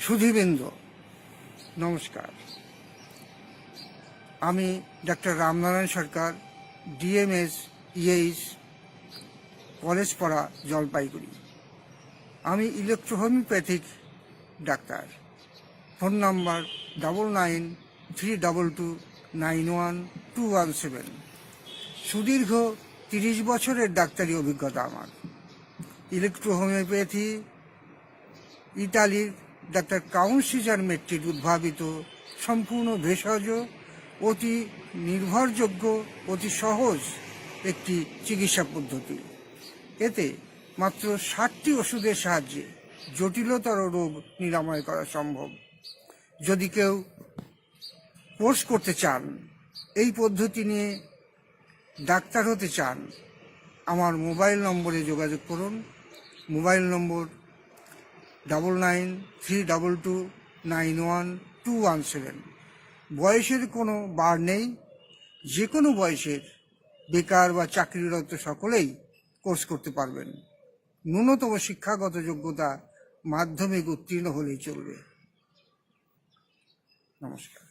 সুধীবৃন্দ নমস্কার। আমি ডাক্তার রামনারায়ণ সরকার, DMS EH, Collegepara, Jalpaiguri. আমি ইলেকট্রোহোমিওপ্যাথিক ডাক্তার। Phone number 9932291217। সুদীর্ঘ 30 বছরের ডাক্তারি অভিজ্ঞতা আমার। ইলেকট্রোহোমিওপ্যাথি ইতালির ডাক্তার কাউন্ট সিজার মেট্রির উদ্ভাবিত সম্পূর্ণ ভেষজ, অতি নির্ভরযোগ্য, অতি সহজ একটি চিকিৎসা পদ্ধতি। এতে মাত্র 60টি ওষুধের সাহায্যে জটিলতর রোগ নিরাময় করা সম্ভব। যদি কেউ কোর্স করতে চান, এই পদ্ধতি নিয়ে ডাক্তার হতে চান, আমার মোবাইল নম্বরে যোগাযোগ করুন। মোবাইল নম্বর 9932291217। বয়সের কোনো বার নেই, যে কোনো বয়সের বেকার বা চাকরিরত সকলেই কোর্স করতে পারবেন। ন্যূনতম শিক্ষাগত যোগ্যতা মাধ্যমিক উত্তীর্ণ হলেই চলবে। নমস্কার।